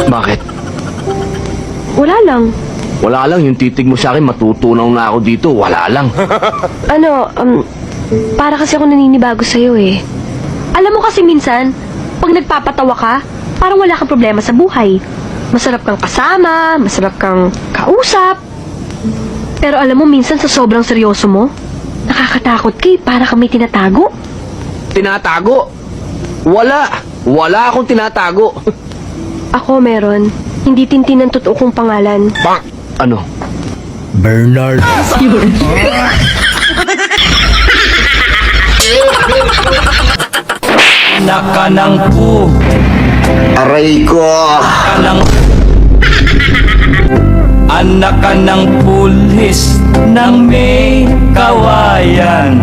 Bakit? Wala lang. Wala lang, yung titig mo sa akin, matutunaw na ako dito. Wala lang. Para kasi ako naninibago sa'yo eh. Alam mo kasi minsan, pag nagpapatawa ka, parang wala kang problema sa buhay. Masarap kang kasama, masarap kang kausap. Pero alam mo, minsan sa sobrang seryoso mo, nakakatakot ka eh, para kang may tinatago. Tinatago? Wala. Wala akong tinatago. Ako meron. Hindi Tintin ang totoo kong pangalan. Ano? Bernard. Nakanang po. Aray ko. Anak ka ng pulis ng may kawayan.